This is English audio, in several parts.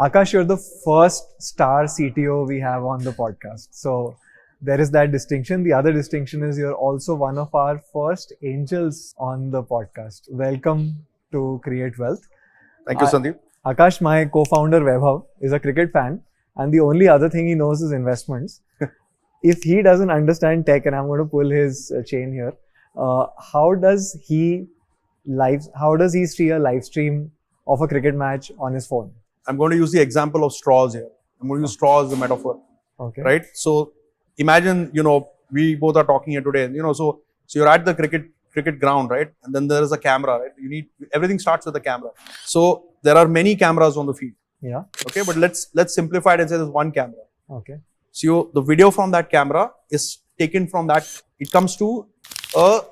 Akash, you're the first star CTO we have on the podcast. So there is that distinction. The other distinction is you're also one of our first angels on the podcast. Welcome to Create Wealth. Thank you, Sandeep. Akash, my co-founder Vaibhav, is a cricket fan, and the only other thing he knows is investments. If he doesn't understand tech, and I'm going to pull his chain here, how does he see a live stream of a cricket match on his phone? I'm going to use the example of straws here. I'm going to use straws as a metaphor. Okay. Right? So imagine, we both are talking here today. So you're at the cricket ground, right? And then there is a camera, right? Everything starts with a camera. So there are many cameras on the field. Yeah. Okay, but let's simplify it and say there's one camera. Okay. So the video from that camera is taken from that. It comes to a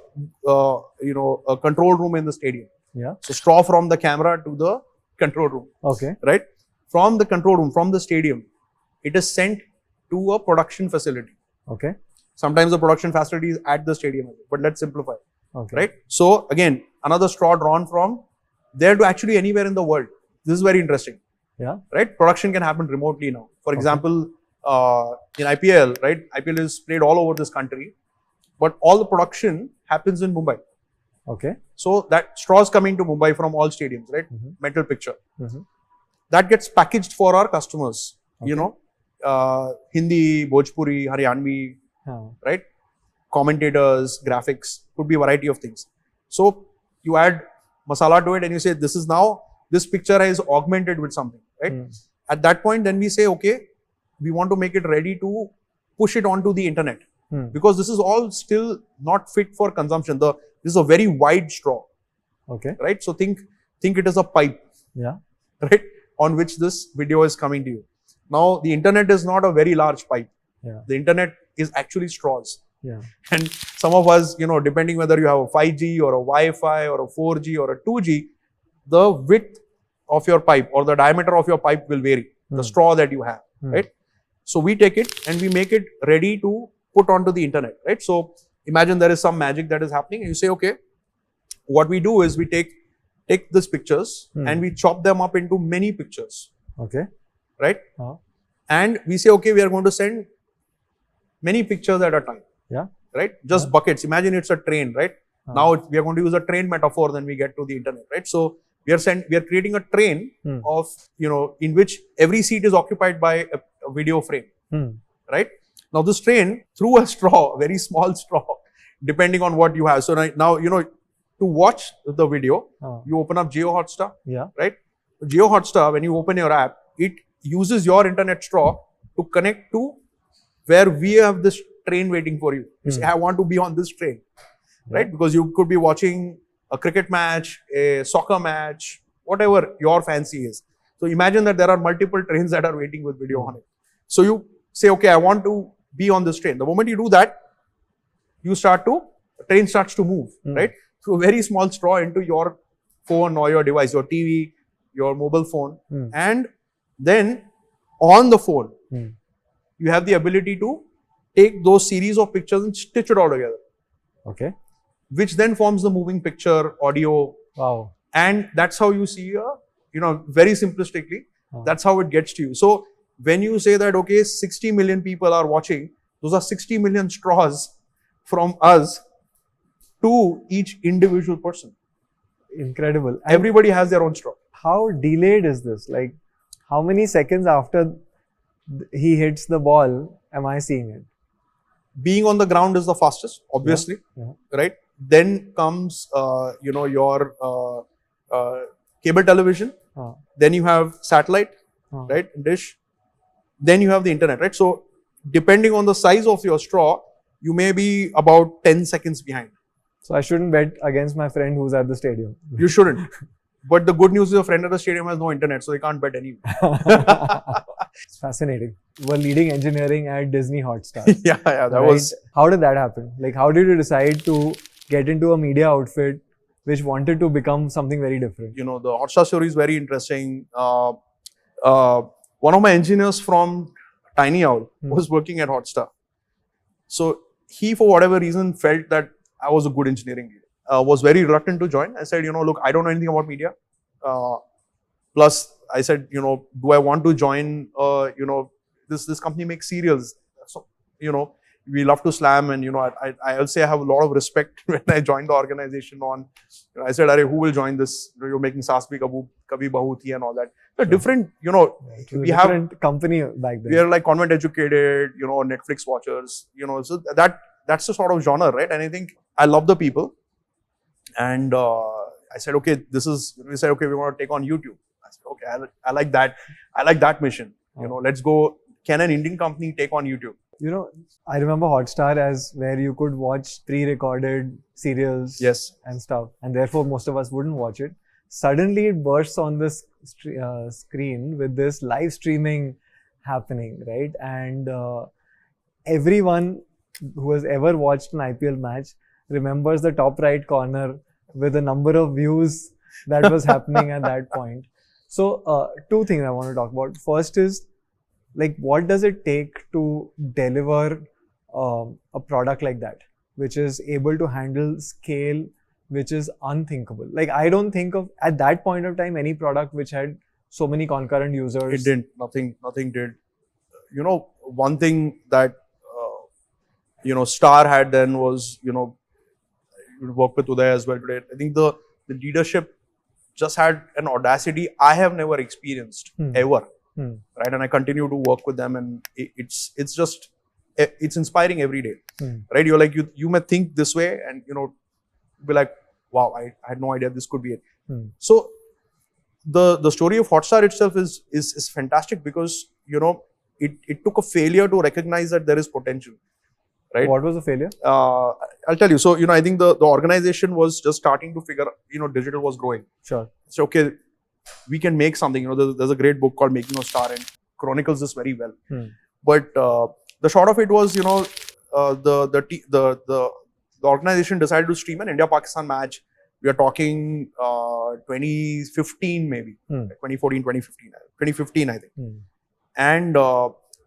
control room in the stadium. Yeah. So straw from the camera to the control room. Okay. Right? From the control room, from the stadium, it is sent to a production facility. Okay. Sometimes the production facility is at the stadium, but let's simplify. Okay. Right? So again, another straw drawn from there to actually anywhere in the world. This is very interesting. Yeah. Right? Production can happen remotely now. For example, in IPL, right? IPL is played all over this country, but all the production happens in Mumbai. Okay. So that straws coming to Mumbai from all stadiums, right? Mm-hmm. Mental picture. Mm-hmm. That gets packaged for our customers. Okay. Hindi, Bhojpuri, Haryanvi, right? Commentators, graphics, could be a variety of things. So you add masala to it and you say, this picture is augmented with something, right? At that point, then we say, okay, we want to make it ready to push it onto the internet. Because this is all still not fit for consumption. This is a very wide straw. Okay. Right? So think it is a pipe. Yeah. Right? On which this video is coming to you. Now, the internet is not a very large pipe. Yeah. The internet is actually straws. Yeah. And some of us, depending whether you have a 5G or a Wi-Fi or a 4G or a 2G, the width of your pipe or the diameter of your pipe will vary. The straw that you have, right? So we take it and we make it ready to put onto the internet, right? So imagine there is some magic that is happening and you say, okay, what we do is we take these pictures and we chop them up into many pictures. Okay. Right? And we say, okay, we are going to send many pictures at a time. Yeah. Right? Just buckets. Imagine it's a train, right? Now we are going to use a train metaphor, then we get to the internet, right? So we are creating a train of, in which every seat is occupied by a video frame, right? Now this train, through a straw, very small straw, depending on what you have. So now, to watch the video, you open up JioHotstar, right? JioHotstar, when you open your app, it uses your internet straw to connect to where we have this train waiting for you. You say, I want to be on this train, right? Because you could be watching a cricket match, a soccer match, whatever your fancy is. So imagine that there are multiple trains that are waiting with video on it. So you say, okay, I want to be on this train. The moment you do that, the train starts to move, right? So a very small straw into your phone or your device, your TV, your mobile phone. And then on the phone, you have the ability to take those series of pictures and stitch it all together. Okay. Which then forms the moving picture, audio. Wow. And that's how you see, very simplistically, that's how it gets to you. So when you say that, okay, 60 million people are watching, those are 60 million straws from us to each individual person. Incredible. And everybody has their own straw. How delayed is this? Like, how many seconds after he hits the ball am I seeing it? Being on the ground is the fastest, obviously, right? Then comes, your cable television. Then you have satellite, right? Dish. Then you have the internet, right? So depending on the size of your straw, you may be about 10 seconds behind. So I shouldn't bet against my friend who's at the stadium. You shouldn't. But the good news is your friend at the stadium has no internet, so they can't bet anyway. It's fascinating. We're leading engineering at Disney Hotstar. That was... How did that happen? Like, how did you decide to get into a media outfit which wanted to become something very different? The Hotstar story is very interesting. One of my engineers from Tiny Owl was working at Hotstar. So he, for whatever reason, felt that I was a good engineering leader. Was very reluctant to join. I said, look, I don't know anything about media. Plus, I said, do I want to join? This company makes serials, so we love to slam, and I'll say I have a lot of respect when I joined the organization. I said, "Arey, who will join this? You're making Saas Bhi Kabhi Bahu Thi and all that." So different, we have different company back then. we are like convent educated, Netflix watchers, so that's the sort of genre, right? And I think I love the people, and I said, okay, we said, okay, we want to take on YouTube. I said, okay, I like that. I like that mission. Let's go. Can an Indian company take on YouTube? I remember Hotstar as where you could watch pre-recorded serials Yes. and stuff, and therefore most of us wouldn't watch it. Suddenly it bursts on this screen with this live streaming happening, right? And everyone who has ever watched an IPL match remembers the top right corner with the number of views that was happening at that point. So two things I want to talk about. First is, like, what does it take to deliver a product like that, which is able to handle scale, which is unthinkable? Like, I don't think of, at that point of time, any product which had so many concurrent users. It didn't. Nothing did. One thing that, Star had then was, you work with Uday as well today. I think the leadership just had an audacity I have never experienced ever. Right, and I continue to work with them, and it's inspiring every day. Right, you're like, you may think this way, and be like, wow, I had no idea this could be it. So the story of Hotstar itself is fantastic, because it took a failure to recognize that there is potential. Right. What was the failure? I'll tell you. So I think the organization was just starting to figure, digital was growing. Sure. So okay, we can make something. There's a great book called Making a Star, and chronicles this very well. But the short of it was, the organization decided to stream an India-Pakistan match. We are talking 2015 maybe, 2014, 2015 I think. And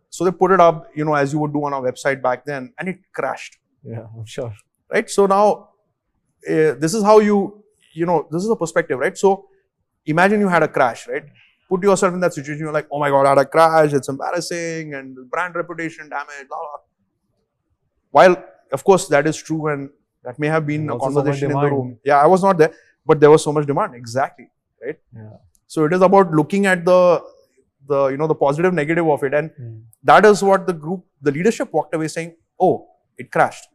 so they put it up, as you would do on our website back then, and it crashed. Yeah, I'm sure. Right. So now this is how this is a perspective, right? So imagine you had a crash, right? Put yourself in that situation. You're like, oh my God, I had a crash. It's embarrassing, and brand reputation damage, blah, blah. While, of course, that is true, and that may have been a conversation in the room. Yeah, I was not there, but there was so much demand. Exactly. Right. Yeah. So it is about looking at the positive, negative of it. And that is what the leadership walked away saying, oh, it crashed.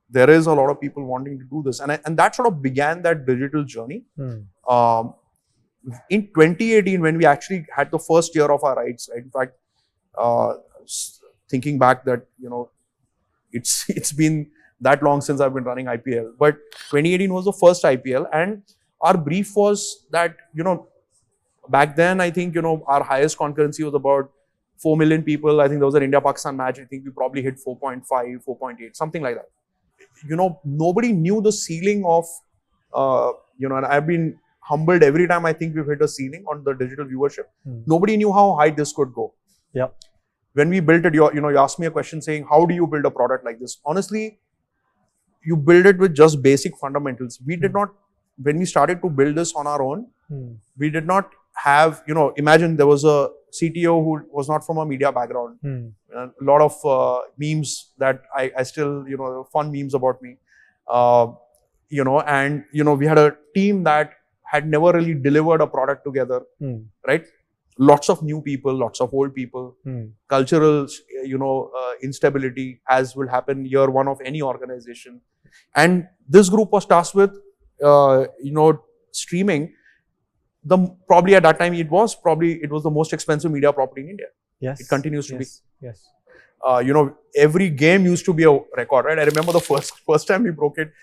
There is a lot of people wanting to do this. And that sort of began that digital journey. In 2018, when we actually had the first year of our rights, right? In fact, thinking back that, it's been that long since I've been running IPL. But 2018 was the first IPL, and our brief was that, back then, I think, our highest concurrency was about 4 million people. I think there was an India-Pakistan match. I think we probably hit 4.5, 4.8, something like that. Nobody knew the ceiling of, and I've been humbled every time I think we've hit a ceiling on the digital viewership. Nobody knew how high this could go. Yeah. When we built it, you asked me a question saying, how do you build a product like this? Honestly, you build it with just basic fundamentals. We did not, when we started to build this on our own, we did not have, imagine there was a CTO who was not from a media background. A lot of memes that I still, fun memes about me. And, we had a team that had never really delivered a product together, right? Lots of new people, lots of old people, cultural, instability, as will happen year one of any organization. And this group was tasked with, streaming. Probably at that time it was the most expensive media property in India. Yes. It continues to be. Yes. Every game used to be a record, right? I remember the first time we broke it,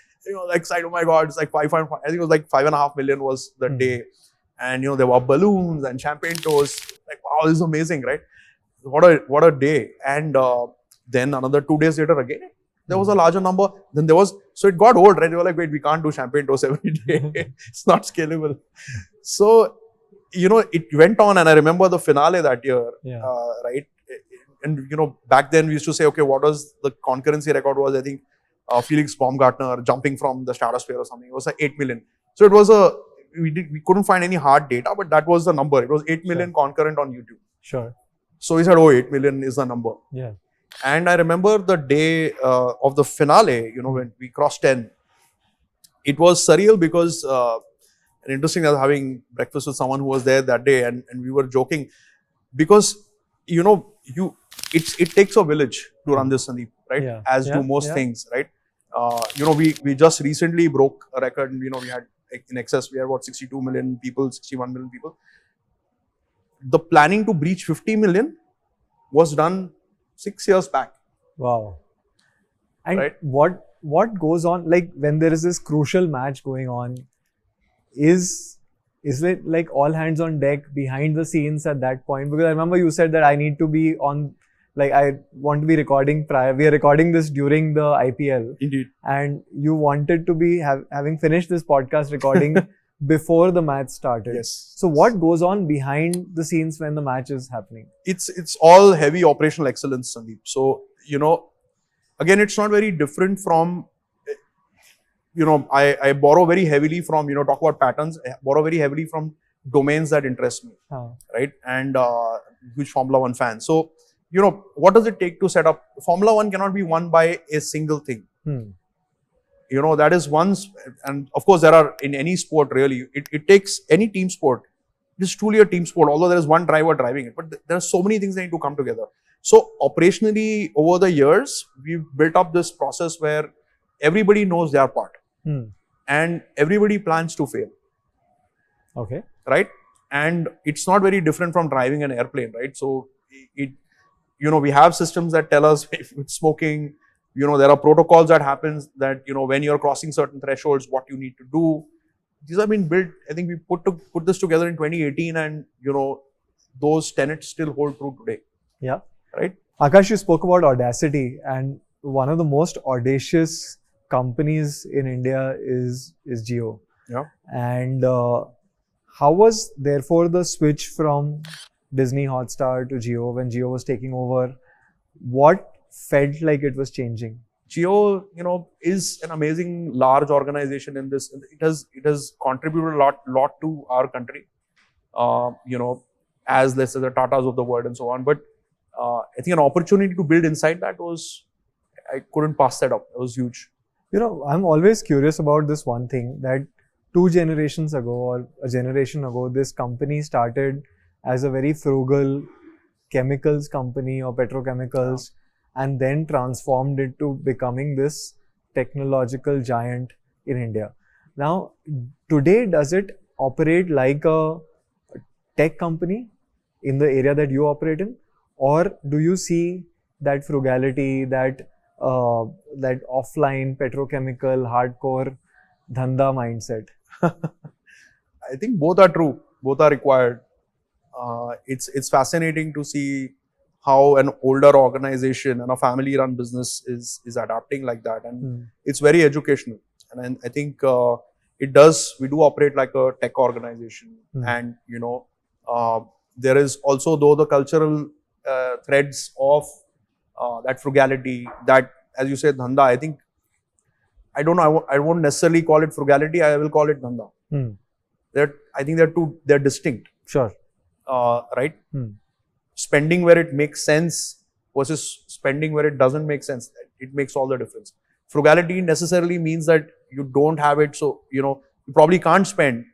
like, oh my God, it's like 5.5. I think it was like 5.5 million was the day. And, there were balloons and champagne toasts. Like, wow, this is amazing, right? What a day. And then another 2 days later again, there was a larger number. Then so it got old, right? They were like, wait, we can't do champagne toasts every day. It's not scalable. So, it went on, and I remember the finale that year, right? And, back then we used to say, okay, what was the concurrency record was, I think, Felix Baumgartner jumping from the stratosphere or something. It was like 8 million. So it was we couldn't find any hard data, but that was the number. It was 8 million concurrent on YouTube. Sure. So we said, oh, 8 million is the number. Yeah. And I remember the day of the finale, when we crossed 10, it was surreal because, and interesting, I was having breakfast with someone who was there that day, and we were joking because, it takes a village to run this, Sandeep, right? Yeah. As do most things, right? We just recently broke a record, and, we had in excess, we had about 62 million people, 61 million people. The planning to breach 50 million was done 6 years back. Wow. And right? what goes on, like when there is this crucial match going on, is it like all hands on deck behind the scenes at that point? Because I remember you said that I need to be on, like I want to be recording prior. We are recording this during the IPL. Indeed. And you wanted to be having finished this podcast recording before the match started. Yes. So what goes on behind the scenes when the match is happening? It's all heavy operational excellence, Sandeep. So, again, it's not very different from, I borrow very heavily from, talk about patterns, I borrow very heavily from domains that interest me, right? And huge Formula One fan. So, what does it take to set up? Formula One cannot be won by a single thing. That is once, and of course there are in any sport really, it takes any team sport. It is truly a team sport, although there is one driver driving it, but there are so many things that need to come together. So operationally, over the years, we've built up this process where everybody knows their part and everybody plans to fail. Okay. Right? And it's not very different from driving an airplane, right? So we have systems that tell us if it's smoking. There are protocols that happens that, when you're crossing certain thresholds, what you need to do. These have been built. I think we put this together in 2018, and, those tenets still hold true today. Yeah. Right? Akash, you spoke about audacity, and one of the most audacious companies in India is Jio. Yeah. And how was therefore the switch from Disney Hotstar to Jio when Jio was taking over? What felt like it was changing? Jio, is an amazing large organization in this. It has contributed a lot to our country. As let's say the Tatas of the world and so on. But I think an opportunity to build inside that I couldn't pass that up. It was huge. I'm always curious about this one thing, that 2 generations ago or a generation ago, this company started as a very frugal chemicals company or petrochemicals, and then transformed it to becoming this technological giant in India. Now, today, does it operate like a tech company in the area that you operate in? Or do you see that frugality, that offline petrochemical hardcore dhanda mindset? I think both are true. Both are required. It's fascinating to see how an older organization and a family-run business is adapting like that, and it's very educational. And I think we do operate like a tech organization, and there is also though the cultural threads of that frugality, that, as you said, dhanda. I think I won't necessarily call it frugality. I will call it dhanda. I think they're distinct. Sure. Right? Spending where it makes sense versus spending where it doesn't make sense. It makes all the difference. Frugality necessarily means that you don't have it, so you probably can't spend.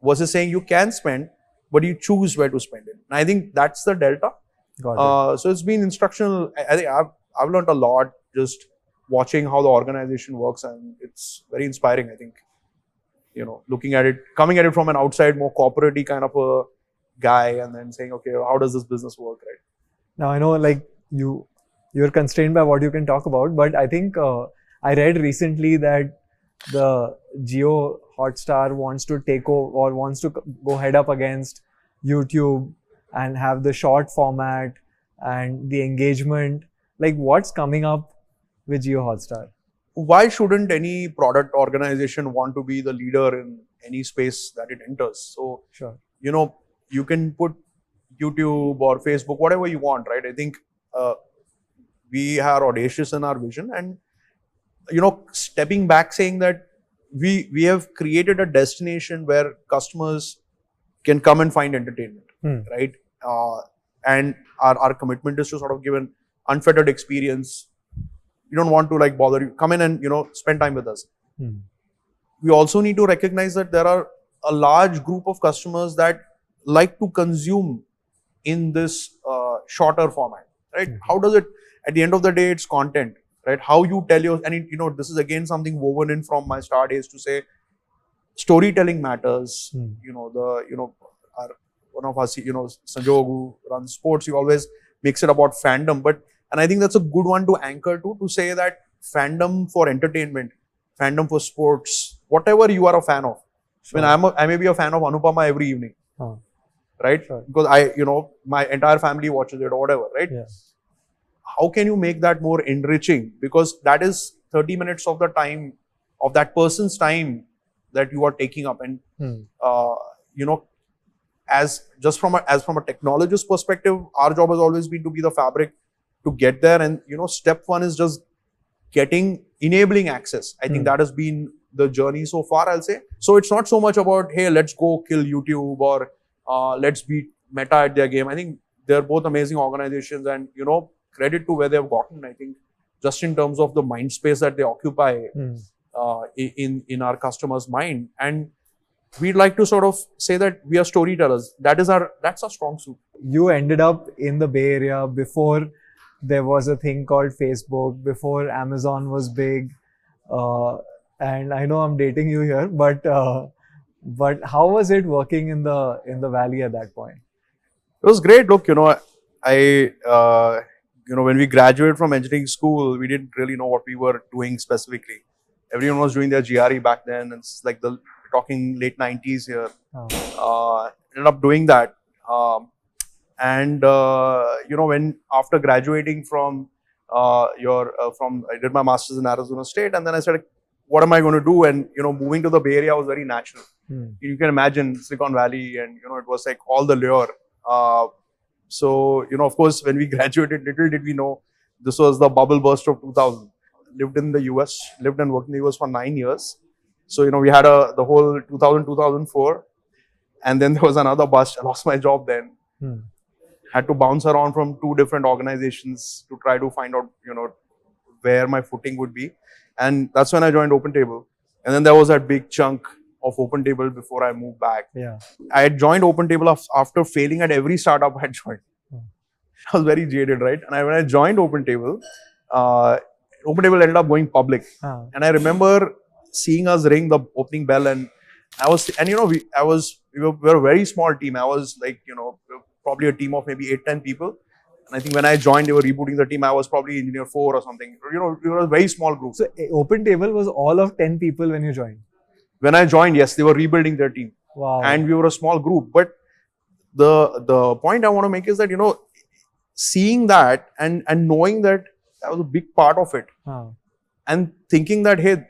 Versus saying you can spend, but you choose where to spend it. And I think that's the delta. Got it. So it's been instructional. I think I've learned a lot just watching how the organization works, and it's very inspiring. I think looking at it, coming at it from an outside, more corporate-y kind of a guy, and then saying, okay, how does this business work, right? Now I know, like you're constrained by what you can talk about, but I think I read recently that the JioHotstar wants to take over or wants to go head up against YouTube and have the short format and the engagement. Like, what's coming up with JioHotstar? Why shouldn't any product organization want to be the leader in any space that it enters? So, sure. You can put YouTube or Facebook, whatever you want, right? I think we are audacious in our vision, and stepping back, saying that we have created a destination where customers can come and find entertainment, right? And our commitment is to sort of give an unfettered experience. We don't want to like bother you. Come in and spend time with us. We also need to recognize that there are a large group of customers that like to consume in this shorter format, right? How does it? At the end of the day, it's content, right? How you tell your, and this is again something woven in from my start days to say, storytelling matters. One of us, Sanjog, who runs sports, he always makes it about fandom, and I think that's a good one to anchor to say that fandom for entertainment, fandom for sports, whatever you are a fan of. Sure. I mean, I may be a fan of Anupama every evening, right? Sure. Because my entire family watches it or whatever, right? Yeah. How can you make that more enriching? Because that is 30 minutes of the time, of that person's time that you are taking up. And, from a technologist perspective, our job has always been to be the fabric to get there. And, step one is just enabling access. I think that has been the journey so far, I'll say. So it's not so much about, hey, let's go kill YouTube or let's beat Meta at their game. I think they're both amazing organizations, and, credit to where they've gotten, I think, just in terms of the mind space that they occupy in our customers' mind. And we'd like to sort of say that we are storytellers. That's our strong suit. You ended up in the Bay Area before there was a thing called Facebook, before Amazon was big. And I know I'm dating you here, but how was it working in the Valley at that point? It was great. Look, when we graduated from engineering school, we didn't really know what we were doing specifically. Everyone was doing their GRE back then, and it's like talking late 90s here. Ended up doing that. When after graduating from I did my master's in Arizona State, and then I said, what am I going to do? And, moving to the Bay Area was very natural. You can imagine Silicon Valley, and, it was like all the lure. So, of course, when we graduated, little did we know this was the bubble burst of 2000. Lived and worked in the US for 9 years. So, we had the whole 2000, 2004. And then there was another bust. I lost my job then. Had to bounce around from 2 different organizations to try to find out, where my footing would be. And that's when I joined OpenTable. And then there was that big chunk of OpenTable before I moved back. Yeah. I had joined OpenTable after failing at every startup I had joined. I was very jaded, right? And when I joined OpenTable, OpenTable ended up going public. And I remember seeing us ring the opening bell, and we were a very small team. I was like, probably a team of maybe 8-10 people. And I think when I joined, they were rebooting the team. I was probably engineer 4 or something. We were a very small group. So OpenTable was all of 10 people when you joined? When I joined, yes, they were rebuilding their team. Wow. And we were a small group. But the point I want to make is that, seeing that and knowing that was a big part of it. And thinking that, hey,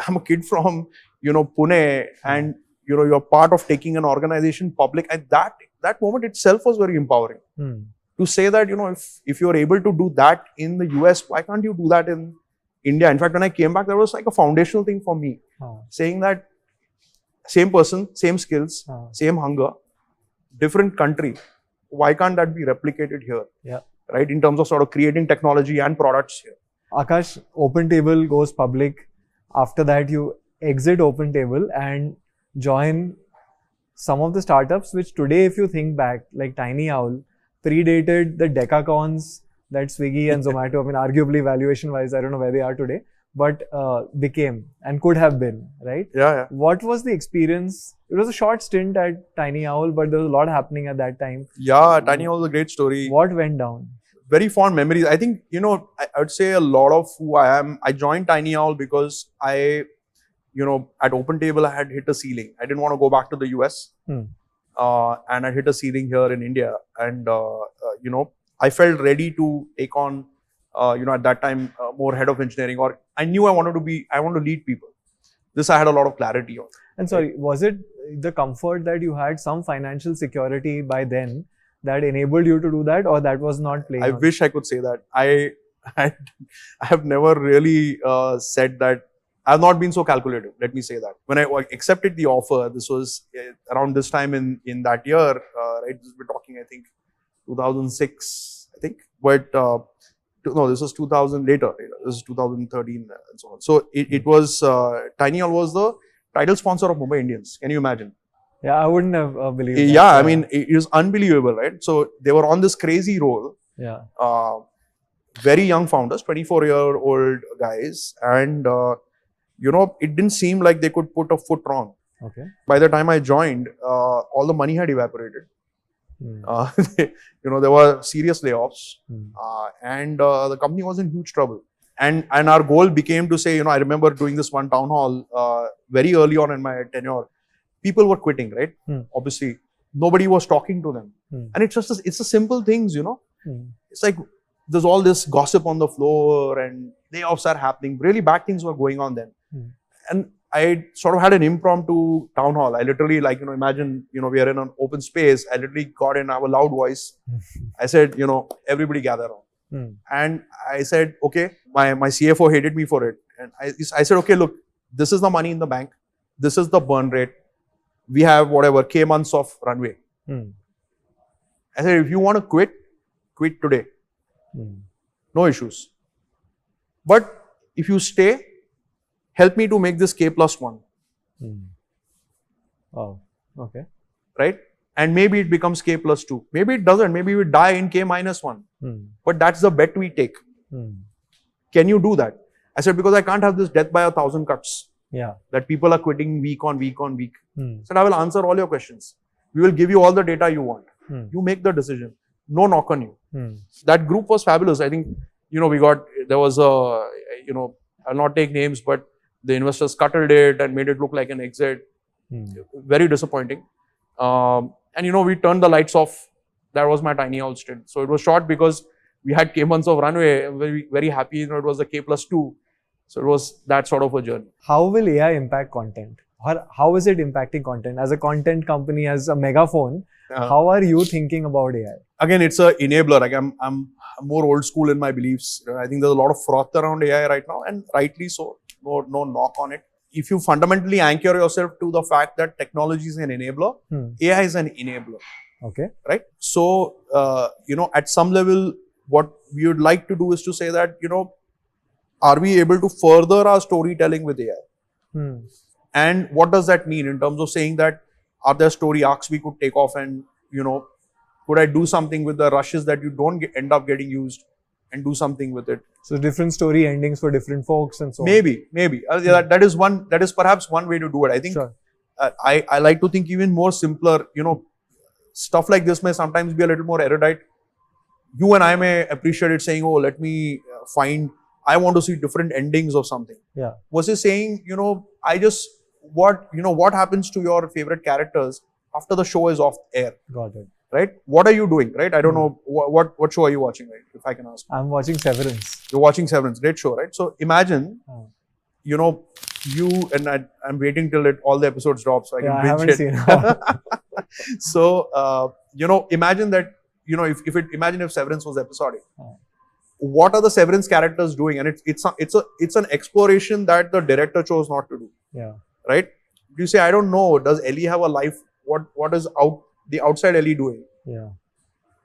I'm a kid from, Pune, and, you're part of taking an organization public. And that moment itself was very empowering. To say that, if you're able to do that in the US, why can't you do that in India? In fact, when I came back, there was like a foundational thing for me, saying that same person, same skills, same hunger, different country. Why can't that be replicated here? Yeah. Right? In terms of sort of creating technology and products here. Akash, OpenTable goes public. After that, you exit OpenTable and join some of the startups, which today, if you think back, like Tiny Owl, predated the decacons that Swiggy and Zomato, I mean, arguably valuation-wise, I don't know where they are today, but became and could have been, right? Yeah. What was the experience? It was a short stint at Tiny Owl, but there was a lot happening at that time. Yeah, Tiny Owl is a great story. What went down? Very fond memories. I think, I would say a lot of who I am. I joined Tiny Owl because at OpenTable, I had hit a ceiling. I didn't want to go back to the US. And I hit a ceiling here in India. And, I felt ready to take on, at that time, more head of engineering, or I knew I wanted to lead people. This I had a lot of clarity on. And sorry, was it the comfort that you had some financial security by then that enabled you to do that, or that was not playing? I wish I could say that. I have never really said that I've not been so calculative. Let me say that. When I accepted the offer, this was around this time in that year, right? We're talking, I think, 2006, I think. But no, this was 2000 later. This is 2013 and so on. So it was, TinyOwl was the title sponsor of Mumbai Indians. Can you imagine? Yeah, I wouldn't have believed that. Yeah, I mean, it is unbelievable, right? So they were on this crazy roll. Yeah. Very young founders, 24-year-old guys. And, it didn't seem like they could put a foot wrong. Okay. By the time I joined, all the money had evaporated. Mm. There were serious layoffs. Mm. And the company was in huge trouble. And our goal became to say, I remember doing this one town hall very early on in my tenure. People were quitting, right? Obviously, nobody was talking to them. And it's just, it's the simple things, It's like, there's all this gossip on the floor and layoffs are happening. Really bad things were going on then. And I sort of had an impromptu town hall. I literally, imagine, we are in an open space. I literally got in, I have a loud voice. I said, everybody gather around. And I said, okay, my CFO hated me for it. And I said, okay, look, this is the money in the bank. This is the burn rate. We have whatever, K months of runway. I said, if you want to quit today. No issues. But if you stay, help me to make this K+1. Oh, okay. Right? And maybe it becomes K+2. Maybe it doesn't. Maybe we die in K-1. But that's the bet we take. Can you do that? I said, because I can't have this death by 1,000 cuts. Yeah. That people are quitting week on week on week. I said, I will answer all your questions. We will give you all the data you want. You make the decision. No knock on you. That group was fabulous. I think, there was I'll not take names, but the investors scuttled it and made it look like an exit. Very disappointing. And, we turned the lights off. That was my TinyOwl stint. So it was short because we had K months of runway. Very, very happy. It was the K+2. So it was that sort of a journey. How will AI impact content? How is it impacting content? As a content company, as a megaphone, how are you thinking about AI? Again, it's an enabler. Like I'm more old school in my beliefs. I think there's a lot of froth around AI right now, and rightly so. No knock on it. If you fundamentally anchor yourself to the fact that technology is an enabler, AI is an enabler. Okay. Right? So, at some level, what we would like to do is to say that, are we able to further our storytelling with AI? And what does that mean in terms of saying that, are there story arcs we could take off and, could I do something with the rushes that you don't end up getting used and do something with it? So different story endings for different folks and so on. Maybe. That is perhaps one way to do it. I think I like to think even more simpler, stuff like this may sometimes be a little more erudite. You and I may appreciate it saying, oh, let me I want to see different endings of something. Yeah. Versus saying, what happens to your favorite characters after the show is off air? Got it. Right? What are you doing? Right? I don't know. What show are you watching, right? If I can ask. I'm watching Severance. You're watching Severance. Great show, right? So imagine, you and I'm waiting till all the episodes drop so I can binge it. I haven't seen. So, imagine that, imagine if Severance was episodic. What are the Severance characters doing? And it's an exploration that the director chose not to do. Yeah. Right? You say, I don't know. Does Ellie have a life? What is the outside Ellie doing? Yeah.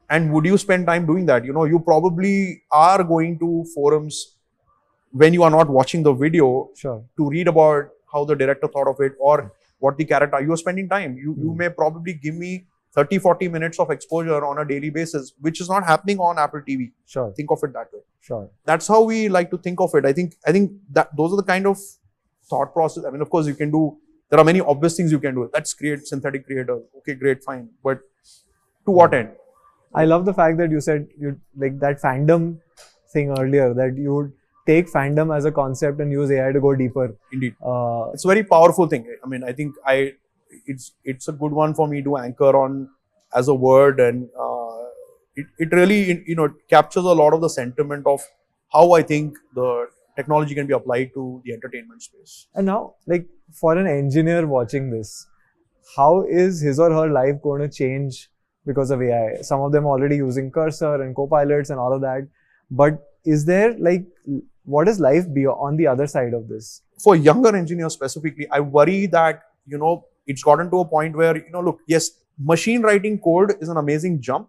And would you spend time doing that? You probably are going to forums when you are not watching the video to read about how the director thought of it or what the character. You are spending time. You may probably give me 30-40 minutes of exposure on a daily basis, which is not happening on Apple TV. Sure. Think of it that way. Sure. That's how we like to think of it. I think that those are the kind of thought process. I mean, of course, there are many obvious things you can do. Let's create synthetic creators. Okay, great, fine. But to what end? I love the fact that you said you like that fandom thing earlier, that you would take fandom as a concept and use AI to go deeper. Indeed. It's a very powerful thing. I mean, I think it's a good one for me to anchor on as a word, and it really captures a lot of the sentiment of how I think the technology can be applied to the entertainment space. And now, like for an engineer watching this, how is his or her life going to change because of AI? Some of them already using Cursor and Copilots and all of that, but is there like what is life on the other side of this? For younger engineers specifically, I worry that, it's gotten to a point where, look, yes, machine writing code is an amazing jump.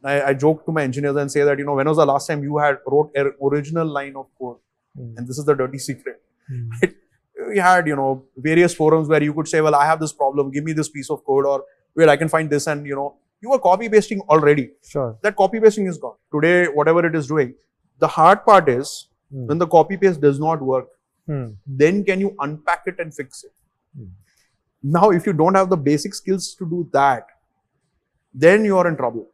I joke to my engineers and say that, when was the last time you wrote an original line of code? And this is the dirty secret. We had, various forums where you could say, well, I have this problem, give me this piece of code, or well, I can find this, and you were copy pasting already. Sure. That copy pasting is gone. Today, whatever it is doing, the hard part is when the copy paste does not work, then can you unpack it and fix it? Now, if you don't have the basic skills to do that, then you are in trouble.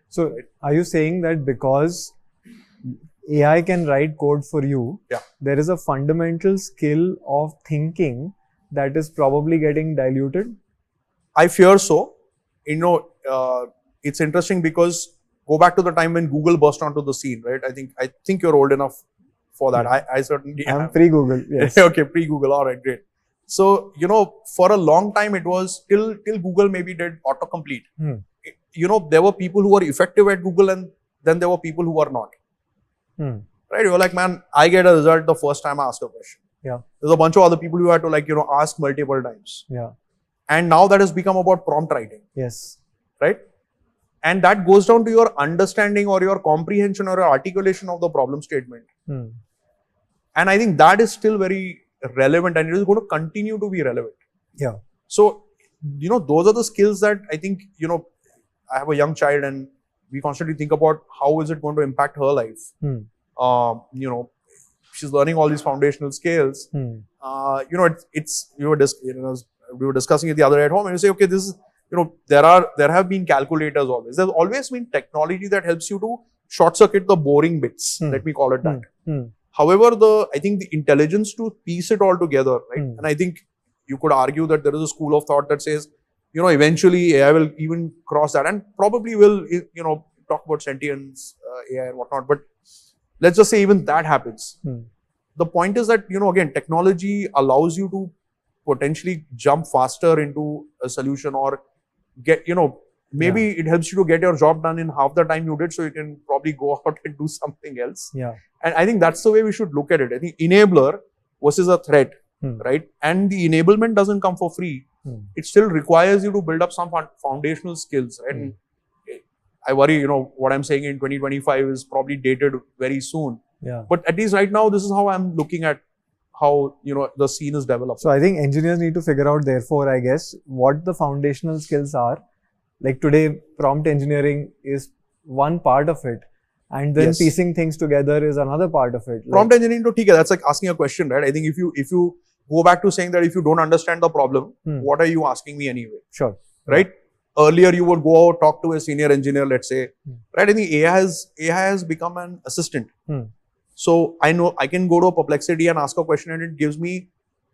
So, are you saying that because AI can write code for you, there is a fundamental skill of thinking that is probably getting diluted? I fear so. It's interesting because go back to the time when Google burst onto the scene, right? I think you're old enough for that. I certainly am. I'm pre-Google, yes. Okay, pre-Google, all right, great. So, for a long time, it was till Google maybe did autocomplete. There were people who were effective at Google, and then there were people who were not. Right? You're like, man, I get a result the first time I ask a question. Yeah. There's a bunch of other people who had to ask multiple times. Yeah. And now that has become about prompt writing. Yes. Right? And that goes down to your understanding or your comprehension or your articulation of the problem statement. And I think that is still very relevant, and it is going to continue to be relevant. Yeah. So, those are the skills that I think, I have a young child and we constantly think about how is it going to impact her life. She's learning all these foundational skills. We were discussing it the other day at home, and you say, okay, this is, there have been calculators always. There's always been technology that helps you to short circuit the boring bits. Let me call it that. However, I think the intelligence to piece it all together, right? And I think you could argue that there is a school of thought that says, eventually AI will even cross that and probably will, talk about sentience, AI and whatnot. But let's just say even that happens. The point is that, again, technology allows you to potentially jump faster into a solution or get, maybe it helps you to get your job done in half the time you did, so you can probably go out and do something else. Yeah. And I think that's the way we should look at it. I think enabler versus a threat, right? And the enablement doesn't come for free. It still requires you to build up some foundational skills. And I worry, what I'm saying in 2025 is probably dated very soon. Yeah. But at least right now, this is how I'm looking at how, the scene is developed. So I think engineers need to figure out, therefore, I guess, what the foundational skills are. Like today, prompt engineering is one part of it. And then piecing things together is another part of it. Prompt engineering, that's like asking a question, right? I think if you go back to saying that if you don't understand the problem, what are you asking me anyway? Sure. Right? Earlier, you would go out, talk to a senior engineer, let's say. Right? I think AI has become an assistant. So I know I can go to Perplexity and ask a question, and it gives me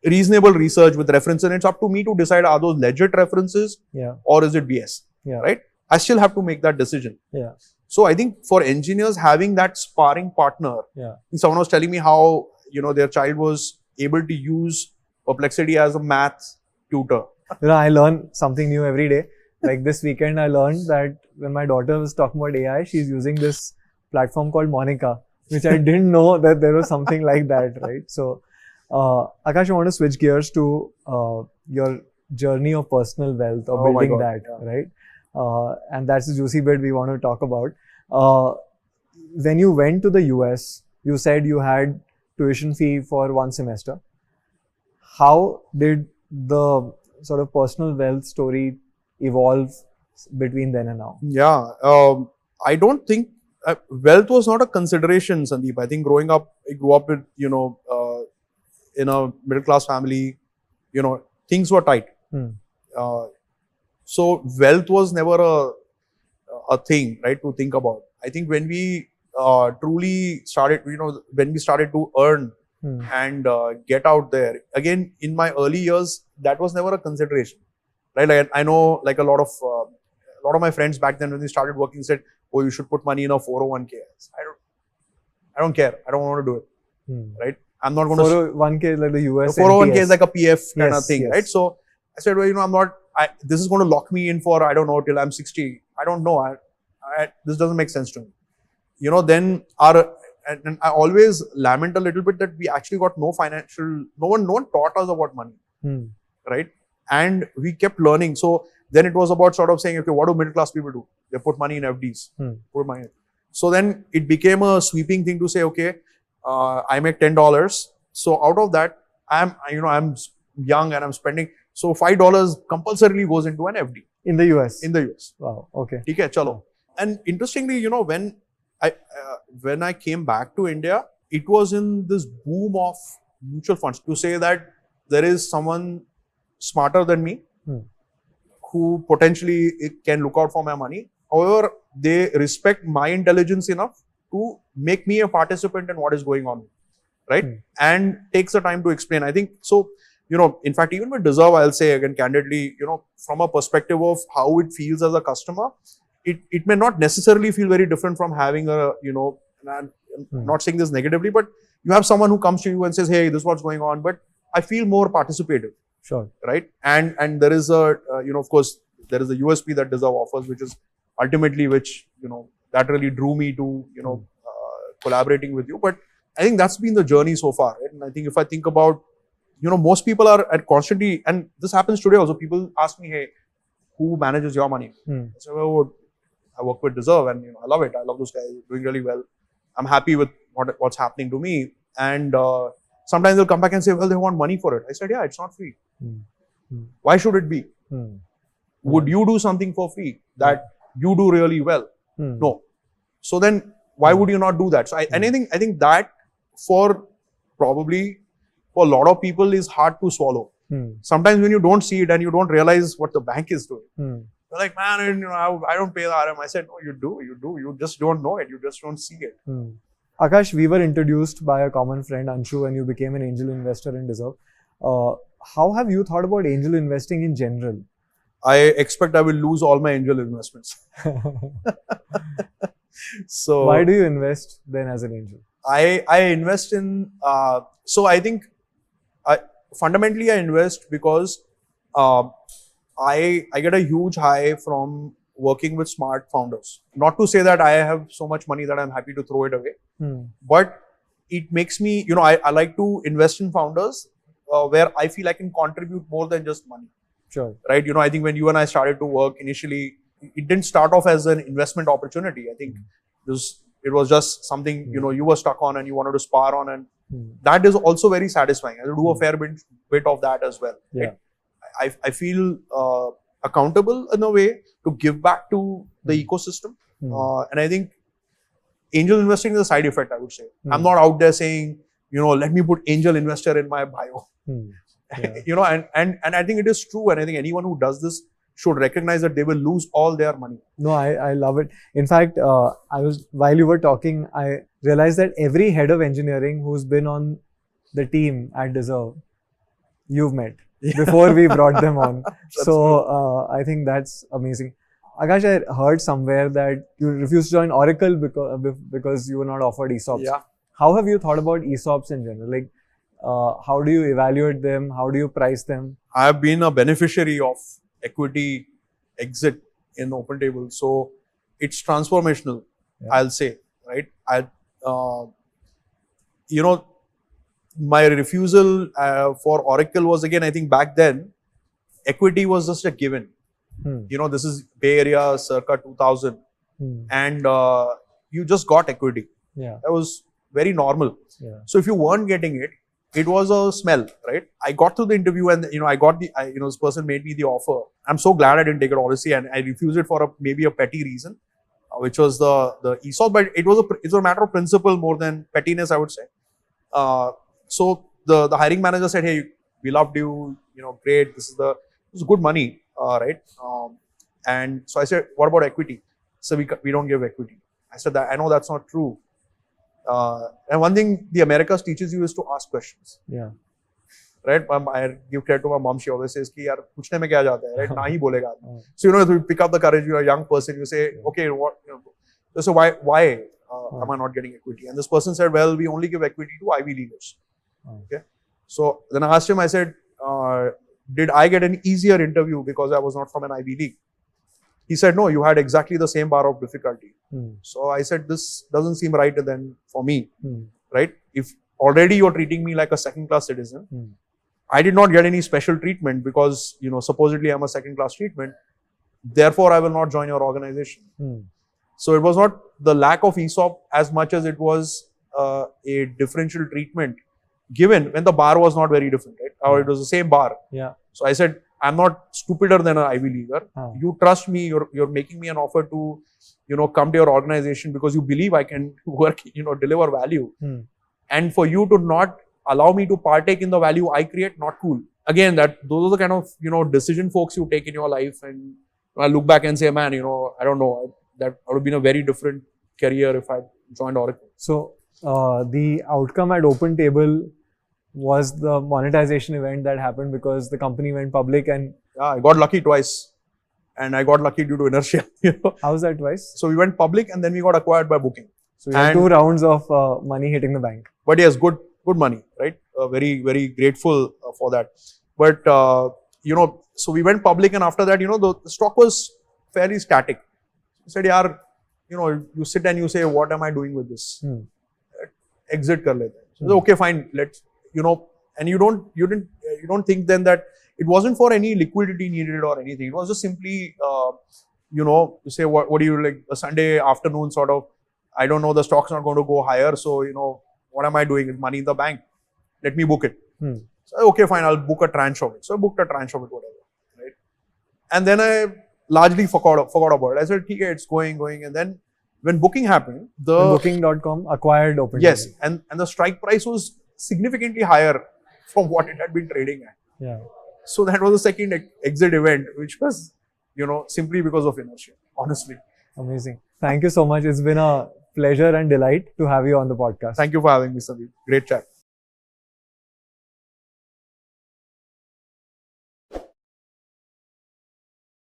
reasonable research with references. And it's up to me to decide, are those legit references or is it BS? Right? I still have to make that decision. So I think for engineers, having that sparring partner, someone was telling me how, their child was able to use Perplexity as a math tutor. I learn something new every day. Like this weekend, I learned that when my daughter was talking about AI, she's using this platform called Monica, which I didn't know that there was something like that, right? So, Akash, I want to switch gears to your journey of personal wealth or building that, right? And that's the juicy bit we want to talk about. When you went to the US, you said you had tuition fee for one semester. How did the sort of personal wealth story evolve between then and now? Yeah, I don't think wealth was not a consideration, Sandeep. I think growing up, I grew up with, in a middle class family, things were tight. So wealth was never a thing, right, to think about. I think when we truly started, when we started to earn and get out there, again, in my early years, that was never a consideration, right? Like, I know, like a lot of my friends back then when they started working said, "Oh, you should put money in a 401k." I don't care. I don't want to do it, right? I'm not going to. 401k is like the US. 401k is like a PF kind of thing, right? So I said, well, I'm not. This is going to lock me in for, I don't know, till I'm 60. I don't know. This doesn't make sense to me. Then and I always lament a little bit that we actually got no one taught us about money, right? And we kept learning. So then it was about sort of saying, okay, what do middle class people do? They put money in FDs, put money in. So then it became a sweeping thing to say, okay, I make $10. So out of that, I'm young and I'm spending. So $5 compulsorily goes into an FD. In the US? In the US. Wow, okay. Okay, chalo. And interestingly, when I came back to India, it was in this boom of mutual funds. To say that there is someone smarter than me who potentially can look out for my money. However, they respect my intelligence enough to make me a participant in what is going on, right? And takes the time to explain. I think so. In fact, even with Deserve, I'll say again candidly, from a perspective of how it feels as a customer, it may not necessarily feel very different from having and I'm not saying this negatively, but you have someone who comes to you and says, hey, this is what's going on, but I feel more participative. Sure. Right. And there is of course, there is a USP that Deserve offers, which is ultimately that really drew me to, collaborating with you. But I think that's been the journey so far. Right? And I think if I think about, most people are constantly, and this happens today also, people ask me, hey, who manages your money? I say, well, I work with Deserve and I love it. I love those guys doing really well. I'm happy with what's happening to me. And sometimes they'll come back and say, well, they want money for it. I said, yeah, it's not free. Why should it be? Would you do something for free that you do really well? No. So then why would you not do that? So I think that for a lot of people is hard to swallow. Sometimes when you don't see it and you don't realize what the bank is doing, you're like, man, I don't pay the RM. I said, no, you do. You just don't know it. You just don't see it. Akash, we were introduced by a common friend, Anshu, and you became an angel investor in Deserve. How have you thought about angel investing in general? I expect I will lose all my angel investments. So why do you invest then as an angel? I invest in, so I think fundamentally I invest because I get a huge high from working with smart founders. Not to say that I have so much money that I'm happy to throw it away, but it makes me, I like to invest in founders where I feel I can contribute more than just money. Sure. Right. I think when you and I started to work initially, it didn't start off as an investment opportunity. I think it was just something, you were stuck on and you wanted to spar on, and that is also very satisfying. I do a fair bit of that as well. Yeah. Right? I feel accountable in a way to give back to the ecosystem. And I think angel investing is a side effect, I would say. I'm not out there saying, let me put angel investor in my bio. Yeah. And I think it is true. And I think anyone who does this should recognize that they will lose all their money. No, I love it. In fact, while you were talking, I realized that every head of engineering who's been on the team at Deserve, you've met before we brought them on. So I think that's amazing. Akash, I heard somewhere that you refused to join Oracle because you were not offered ESOPs. Yeah. How have you thought about ESOPs in general? Like, how do you evaluate them? How do you price them? I have been a beneficiary of equity exit in OpenTable. So it's transformational, I'll say, right? My refusal for Oracle was, again, I think back then, equity was just a given. This is Bay Area circa 2000 and you just got equity. Yeah. That was very normal. Yeah. So if you weren't getting it, it was a smell, right? I got to the interview and, this person made me the offer. I'm so glad I didn't take it, honestly, and I refused it for maybe a petty reason, which was the ESOP, but it's a matter of principle more than pettiness, I would say. So the hiring manager said, hey, we loved you, great, this is good money, right? And so I said, what about equity? So we don't give equity. I said, I know that's not true. And one thing the Americas teaches you is to ask questions. Yeah. Right? I give credit to my mom. She always says, "Ki yaar, puchne mein kya jata hai?" Right? Na hi bolega. So you pick up the courage. You're a young person. You say, "Okay, what?" So why am I not getting equity? And this person said, "Well, we only give equity to Ivy Leaguers." Okay. So then I asked him. I said, "Did I get an easier interview because I was not from an Ivy League?" He said, no, you had exactly the same bar of difficulty. Hmm. So I said, this doesn't seem right then for me, Hmm. right? If already you're treating me like a second-class citizen, Hmm. I did not get any special treatment because, supposedly I'm a second-class treatment. Therefore, I will not join your organization. Hmm. So it was not the lack of ESOP as much as it was a differential treatment given when the bar was not very different, right? Or it was the same bar. Yeah. So I said, I'm not stupider than an Ivy Leaguer. Huh. You trust me. You're making me an offer to, come to your organization because you believe I can work, deliver value. Hmm. And for you to not allow me to partake in the value I create, not cool. Again, those are the kind of, decision folks you take in your life. And I look back and say, man, I don't know, that would have been a very different career if I joined Oracle. So the outcome at Open Table was the monetization event that happened because the company went public, and Yeah, I got lucky twice. And I got lucky due to inertia. how was that twice? So we went public and then we got acquired by Booking. So you had 2 rounds of money hitting the bank. But yes, good money, right? Very, very grateful for that. But, so we went public, and after that, the stock was fairly static. I said, yaar, you sit and you say, what am I doing with this? Hmm. Exit kar lete. So, okay, fine, let's, and you don't think then that it wasn't for any liquidity needed or anything. It was just simply, you say, what do you like, a Sunday afternoon sort of, I don't know, the stock's not going to go higher. So, what am I doing? It's money in the bank. Let me book it. Hmm. So, okay, fine, I'll book a tranche of it. So I booked a tranche of it, whatever, right? And then I largely forgot about it. I said, okay, it's going. And then when Booking happened, And Booking.com acquired Open yes, Table. and the strike price was significantly higher from what it had been trading at. Yeah. So that was the second exit event, which was, simply because of inertia, honestly. Amazing. Thank you so much. It's been a pleasure and delight to have you on the podcast. Thank you for having me, Sandeep. Great chat.